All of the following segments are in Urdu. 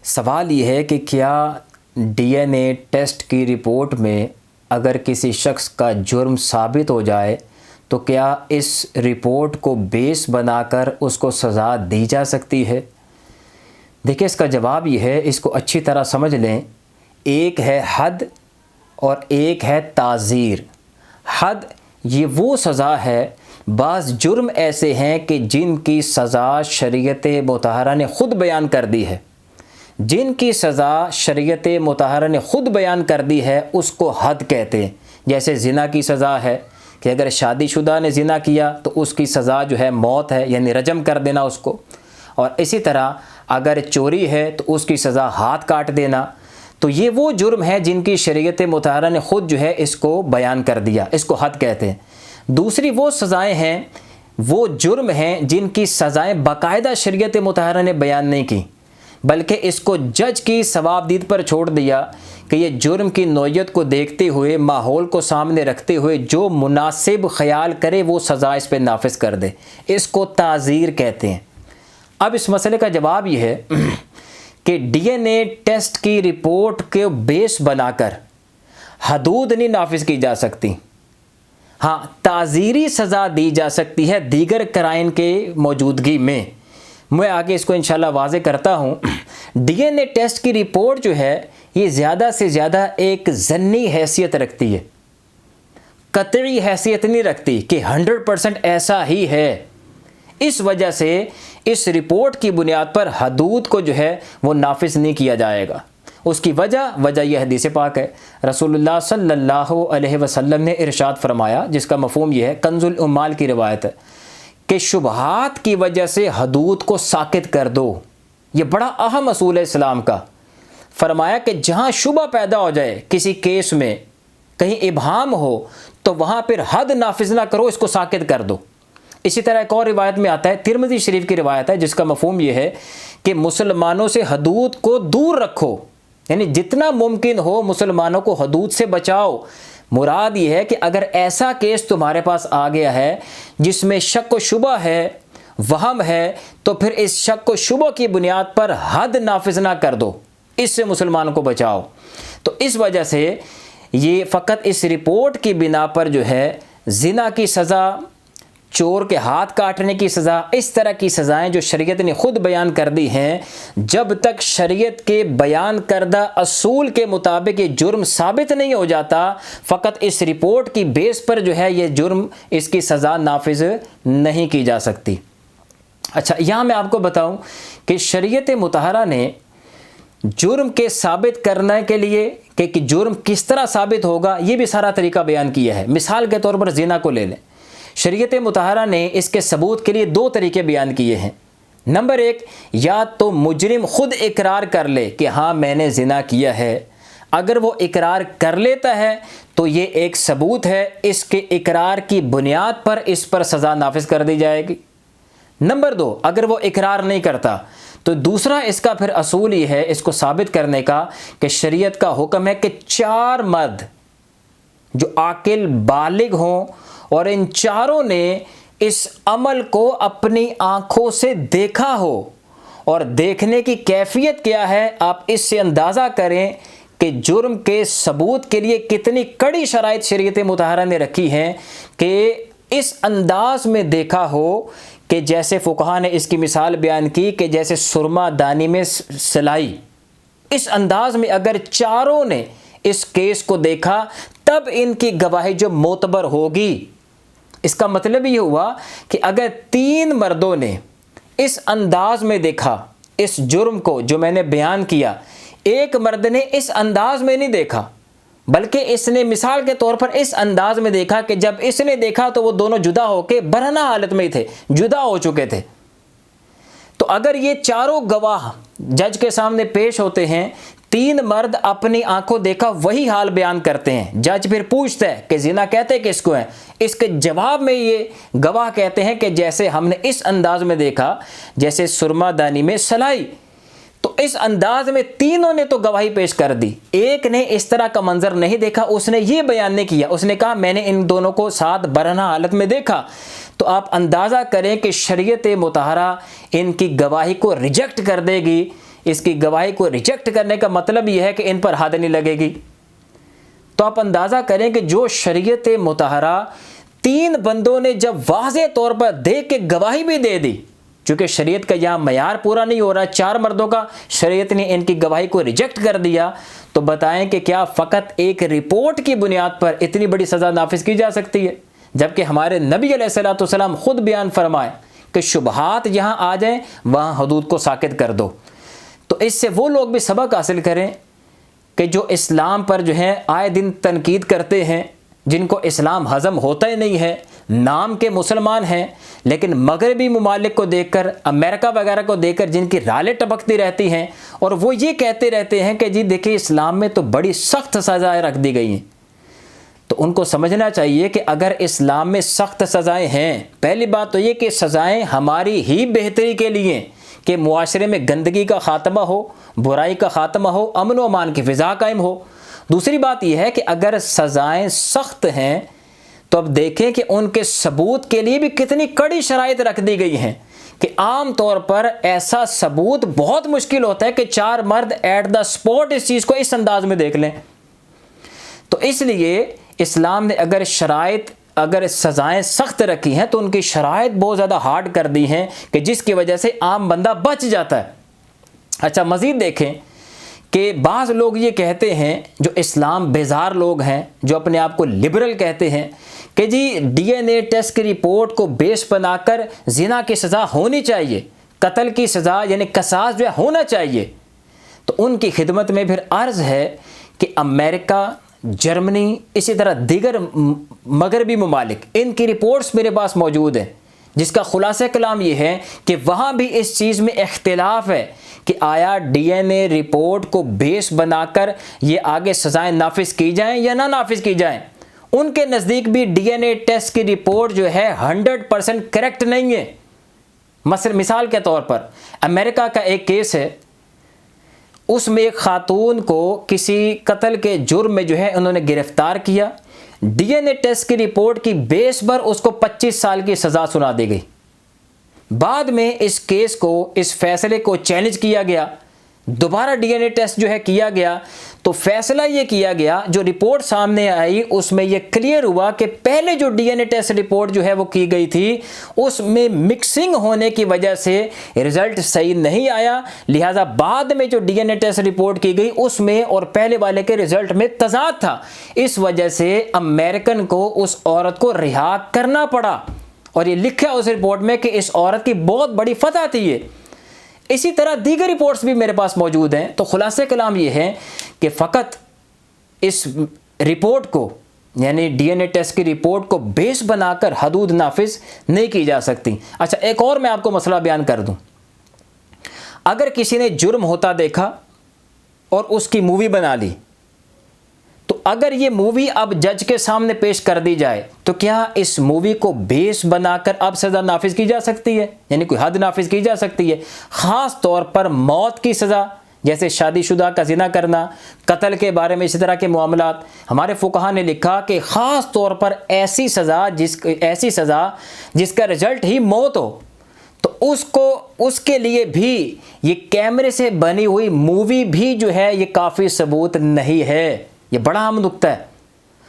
سوال یہ ہے کہ کیا ڈی این اے ٹیسٹ کی رپورٹ میں اگر کسی شخص کا جرم ثابت ہو جائے تو کیا اس رپورٹ کو بیس بنا کر اس کو سزا دی جا سکتی ہے؟ دیکھیں، اس کا جواب یہ ہے، اس کو اچھی طرح سمجھ لیں۔ ایک ہے حد اور ایک ہے تعزیر۔ حد یہ وہ سزا ہے، بعض جرم ایسے ہیں کہ جن کی سزا شریعت مطہرہ نے خود بیان کر دی ہے، جن کی سزا شریعت مطہرہ نے خود بیان کر دی ہے اس کو حد کہتے ہیں۔ جیسے زنا کی سزا ہے کہ اگر شادی شدہ نے زنا کیا تو اس کی سزا جو ہے موت ہے، یعنی رجم کر دینا اس کو۔ اور اسی طرح اگر چوری ہے تو اس کی سزا ہاتھ کاٹ دینا۔ تو یہ وہ جرم ہے جن کی شریعت مطہرہ نے خود جو ہے اس کو بیان کر دیا، اس کو حد کہتے ہیں۔ دوسری وہ سزائیں ہیں، وہ جرم ہیں جن کی سزائیں باقاعدہ شریعت مطہرہ نے بیان نہیں کی، بلکہ اس کو جج کی ثوابدید پر چھوڑ دیا کہ یہ جرم کی نوعیت کو دیکھتے ہوئے، ماحول کو سامنے رکھتے ہوئے جو مناسب خیال کرے وہ سزا اس پہ نافذ کر دے۔ اس کو تعزیر کہتے ہیں۔ اب اس مسئلے کا جواب یہ ہے کہ ڈی این اے ٹیسٹ کی رپورٹ کے بیس بنا کر حدود نہیں نافذ کی جا سکتی۔ ہاں، تعزیری سزا دی جا سکتی ہے دیگر قرائن کے موجودگی میں۔ میں آگے اس کو انشاءاللہ واضح کرتا ہوں۔ ڈی این اے ٹیسٹ کی رپورٹ جو ہے یہ زیادہ سے زیادہ ایک ضمنی حیثیت رکھتی ہے، قطعی حیثیت نہیں رکھتی کہ 100% ایسا ہی ہے۔ اس وجہ سے اس رپورٹ کی بنیاد پر حدود کو جو ہے وہ نافذ نہیں کیا جائے گا۔ اس کی وجہ یہ حدیث پاک ہے۔ رسول اللہ صلی اللہ علیہ وسلم نے ارشاد فرمایا، جس کا مفہوم یہ ہے، کنز العمال کی روایت ہے، کہ شبہات کی وجہ سے حدود کو ساکت کر دو۔ یہ بڑا اہم اصول ہے اسلام کا۔ فرمایا کہ جہاں شبہ پیدا ہو جائے کسی کیس میں، کہیں ابہام ہو، تو وہاں پھر حد نافذ نہ کرو، اس کو ساکت کر دو۔ اسی طرح ایک اور روایت میں آتا ہے، ترمذی شریف کی روایت ہے، جس کا مفہوم یہ ہے کہ مسلمانوں سے حدود کو دور رکھو، یعنی جتنا ممکن ہو مسلمانوں کو حدود سے بچاؤ۔ مراد یہ ہے کہ اگر ایسا کیس تمہارے پاس آ گیا ہے جس میں شک و شبہ ہے، وہم ہے، تو پھر اس شک و شبہ کی بنیاد پر حد نافذ نہ کر دو، اس سے مسلمانوں کو بچاؤ۔ تو اس وجہ سے یہ فقط اس رپورٹ کی بنا پر جو ہے زنا کی سزا، چور کے ہاتھ کاٹنے کی سزا، اس طرح کی سزائیں جو شریعت نے خود بیان کر دی ہیں، جب تک شریعت کے بیان کردہ اصول کے مطابق یہ جرم ثابت نہیں ہو جاتا، فقط اس رپورٹ کی بیس پر جو ہے یہ جرم، اس کی سزا نافذ نہیں کی جا سکتی۔ اچھا، یہاں میں آپ کو بتاؤں کہ شریعت مطہرہ نے جرم کے ثابت کرنے کے لیے کہ جرم کس طرح ثابت ہوگا، یہ بھی سارا طریقہ بیان کیا ہے۔ مثال کے طور پر زنا کو لے لیں۔ شریعت مطہرہ نے اس کے ثبوت کے لیے 2 طریقے بیان کیے ہیں۔ نمبر 1، یا تو مجرم خود اقرار کر لے کہ ہاں میں نے زنا کیا ہے۔ اگر وہ اقرار کر لیتا ہے تو یہ ایک ثبوت ہے، اس کے اقرار کی بنیاد پر اس پر سزا نافذ کر دی جائے گی۔ نمبر 2، اگر وہ اقرار نہیں کرتا تو دوسرا اس کا پھر اصول یہ ہے اس کو ثابت کرنے کا کہ شریعت کا حکم ہے کہ 4 مرد جو عاقل بالغ ہوں اور ان چاروں نے اس عمل کو اپنی آنکھوں سے دیکھا ہو، اور دیکھنے کی کیفیت کیا ہے آپ اس سے اندازہ کریں کہ جرم کے ثبوت کے لیے کتنی کڑی شرائط شریعت مطہرہ نے رکھی ہیں، کہ اس انداز میں دیکھا ہو کہ جیسے فقہا نے اس کی مثال بیان کی کہ جیسے سرما دانی میں سلائی، اس انداز میں اگر چاروں نے اس کیس کو دیکھا تب ان کی گواہی جو معتبر ہوگی۔ اس کا مطلب یہ ہوا کہ اگر 3 مردوں نے اس انداز میں دیکھا اس جرم کو جو میں نے بیان کیا، ایک مرد نے اس انداز میں نہیں دیکھا، بلکہ اس نے مثال کے طور پر اس انداز میں دیکھا کہ جب اس نے دیکھا تو وہ دونوں جدا ہو کے برہنہ حالت میں تھے، جدا ہو چکے تھے، تو اگر یہ چاروں گواہ جج کے سامنے پیش ہوتے ہیں، 3 مرد اپنی آنکھوں دیکھا وہی حال بیان کرتے ہیں، جج پھر پوچھتا ہے کہ زنا کہتے کس کو ہیں؟ اس کے جواب میں یہ گواہ کہتے ہیں کہ جیسے ہم نے اس انداز میں دیکھا جیسے سرما دانی میں سلائی۔ تو اس انداز میں تینوں نے تو گواہی پیش کر دی، ایک نے اس طرح کا منظر نہیں دیکھا، اس نے یہ بیان نہیں کیا، اس نے کہا میں نے ان دونوں کو ساتھ برہنہ حالت میں دیکھا۔ تو آپ اندازہ کریں کہ شریعت مطہرہ ان کی گواہی کو ریجیکٹ کر دے گی اس کی گواہی کو ریجیکٹ کرنے کا مطلب یہ ہے کہ ان پر حد نہیں لگے گی۔ تو آپ اندازہ کریں کہ جو شریعت مطہرہ 3 بندوں نے جب واضح طور پر دیکھ کے گواہی بھی دے دی، چونکہ شریعت کا یہاں معیار پورا نہیں ہو رہا، 4 مردوں کا شریعت نے ان کی گواہی کو ریجیکٹ کر دیا، تو بتائیں کہ کیا فقط ایک رپورٹ کی بنیاد پر اتنی بڑی سزا نافذ کی جا سکتی ہے؟ جبکہ ہمارے نبی علیہ الصلوۃ والسلام خود بیان فرمائے کہ شبہات جہاں آ جائیں وہاں حدود کو ساکت کر دو۔ تو اس سے وہ لوگ بھی سبق حاصل کریں کہ جو اسلام پر جو ہے آئے دن تنقید کرتے ہیں، جن کو اسلام ہضم ہوتا ہی نہیں ہے، نام کے مسلمان ہیں لیکن مغربی ممالک کو دیکھ کر، امریکہ وغیرہ کو دیکھ کر جن کی رالیں ٹپکتی رہتی ہیں اور وہ یہ کہتے رہتے ہیں کہ جی دیکھیں اسلام میں تو بڑی سخت سزائیں رکھ دی گئی ہیں، تو ان کو سمجھنا چاہیے کہ اگر اسلام میں سخت سزائیں ہیں، پہلی بات تو یہ کہ سزائیں ہماری ہی بہتری کے لیے، کہ معاشرے میں گندگی کا خاتمہ ہو، برائی کا خاتمہ ہو، امن و امان کی فضا قائم ہو۔ دوسری بات یہ ہے کہ اگر سزائیں سخت ہیں تو اب دیکھیں کہ ان کے ثبوت کے لیے بھی کتنی کڑی شرائط رکھ دی گئی ہیں، کہ عام طور پر ایسا ثبوت بہت مشکل ہوتا ہے کہ 4 مرد ایٹ دا اسپاٹ اس چیز کو اس انداز میں دیکھ لیں۔ تو اس لیے اسلام نے اگر سزائیں سخت رکھی ہیں تو ان کی شرائط بہت زیادہ ہارڈ کر دی ہیں کہ جس کی وجہ سے عام بندہ بچ جاتا ہے۔ اچھا مزید دیکھیں کہ بعض لوگ یہ کہتے ہیں، جو اسلام بیزار لوگ ہیں، جو اپنے آپ کو لبرل کہتے ہیں، کہ جی ڈی این اے ٹیسٹ کی رپورٹ کو بیس بنا کر زنا کی سزا ہونی چاہیے، قتل کی سزا یعنی قصاص جو ہے ہونا چاہیے۔ تو ان کی خدمت میں پھر عرض ہے کہ امریکہ، جرمنی، اسی طرح دیگر مغربی ممالک، ان کی رپورٹس میرے پاس موجود ہیں، جس کا خلاصہ کلام یہ ہے کہ وہاں بھی اس چیز میں اختلاف ہے کہ آیا ڈی این اے رپورٹ کو بیس بنا کر یہ آگے سزائیں نافذ کی جائیں یا نہ نافذ کی جائیں۔ ان کے نزدیک بھی ڈی این اے ٹیسٹ کی رپورٹ جو ہے 100% کریکٹ نہیں ہے۔ مثال کے طور پر امریکہ کا ایک کیس ہے، اس میں ایک خاتون کو کسی قتل کے جرم میں جو ہے انہوں نے گرفتار کیا، ڈی این اے ٹیسٹ کی رپورٹ کی بیس پر اس کو 25 سال کی سزا سنا دی گئی۔ بعد میں اس کیس کو، اس فیصلے کو چیلنج کیا گیا، دوبارہ ڈی این اے ٹیسٹ جو ہے کیا گیا، تو فیصلہ یہ کیا گیا، جو رپورٹ سامنے آئی اس میں یہ کلیئر ہوا کہ پہلے جو D N A test report جو ہے وہ کی گئی تھی اس میں مکسنگ ہونے کی وجہ سے رزلٹ صحیح نہیں آیا، لہٰذا بعد میں جو D N A test report کی گئی اس میں اور پہلے والے کے رزلٹ میں تضاد تھا، اس وجہ سے امریکن کو اس عورت کو رہا کرنا پڑا، اور یہ لکھا اس رپورٹ میں کہ اس عورت کی بہت بڑی فتح تھی یہ۔ اسی طرح دیگر رپورٹس بھی میرے پاس موجود ہیں۔ تو خلاصہ کلام یہ ہے کہ فقط اس رپورٹ کو، یعنی ڈی این اے ٹیسٹ کی رپورٹ کو بیس بنا کر حدود نافذ نہیں کی جا سکتی۔ اچھا ایک اور میں آپ کو مسئلہ بیان کر دوں، اگر کسی نے جرم ہوتا دیکھا اور اس کی مووی بنا لی، تو اگر یہ مووی اب جج کے سامنے پیش کر دی جائے تو کیا اس مووی کو بیس بنا کر اب سزا نافذ کی جا سکتی ہے، یعنی کوئی حد نافذ کی جا سکتی ہے؟ خاص طور پر موت کی سزا، جیسے شادی شدہ کا زنا کرنا، قتل کے بارے میں اسی طرح کے معاملات، ہمارے فقہا نے لکھا کہ خاص طور پر ایسی سزا جس کا رزلٹ ہی موت ہو، تو اس کے لیے بھی یہ کیمرے سے بنی ہوئی مووی بھی جو ہے یہ کافی ثبوت نہیں ہے۔ یہ بڑا اہم نقطہ ہے۔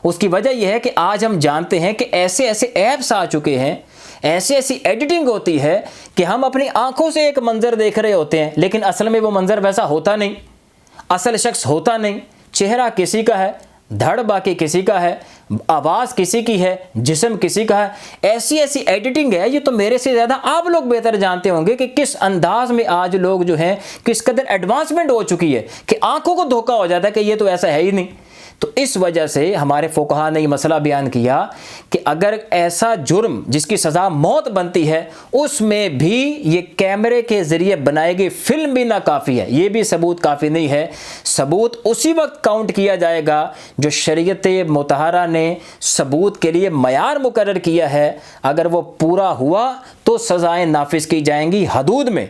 اس کی وجہ یہ ہے کہ آج ہم جانتے ہیں کہ ایسے ایپس آ چکے ہیں، ایسی ایڈیٹنگ ہوتی ہے کہ ہم اپنی آنکھوں سے ایک منظر دیکھ رہے ہوتے ہیں لیکن اصل میں وہ منظر ویسا ہوتا نہیں، اصل شخص ہوتا نہیں، چہرہ کسی کا ہے، دھڑ باقی کسی کا ہے، آواز کسی کی ہے، جسم کسی کا ہے۔ ایسی ایڈیٹنگ ہے، یہ تو میرے سے زیادہ آپ لوگ بہتر جانتے ہوں گے کہ کس انداز میں آج لوگ جو ہیں کس قدر ایڈوانسمنٹ ہو چکی ہے کہ آنکھوں کو دھوکہ ہو جاتا ہے کہ یہ تو ایسا ہے ہی نہیں۔ تو اس وجہ سے ہمارے فقہا نے یہ مسئلہ بیان کیا کہ اگر ایسا جرم جس کی سزا موت بنتی ہے اس میں بھی یہ کیمرے کے ذریعے بنائی گئی فلم بھی ناکافی ہے، یہ بھی ثبوت کافی نہیں ہے۔ ثبوت اسی وقت کاؤنٹ کیا جائے گا جو شریعت مطہرہ نے ثبوت کے لیے معیار مقرر کیا ہے، اگر وہ پورا ہوا تو سزائیں نافذ کی جائیں گی حدود میں،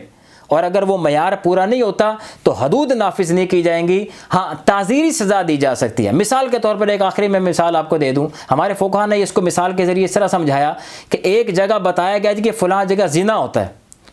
اور اگر وہ معیار پورا نہیں ہوتا تو حدود نافذ نہیں کی جائیں گی، ہاں تعزیری سزا دی جا سکتی ہے۔ مثال کے طور پر ایک آخری میں مثال آپ کو دے دوں، ہمارے فقہا نے اس کو مثال کے ذریعے اس طرح سمجھایا کہ ایک جگہ بتایا گیا کہ فلاں جگہ زنا ہوتا ہے،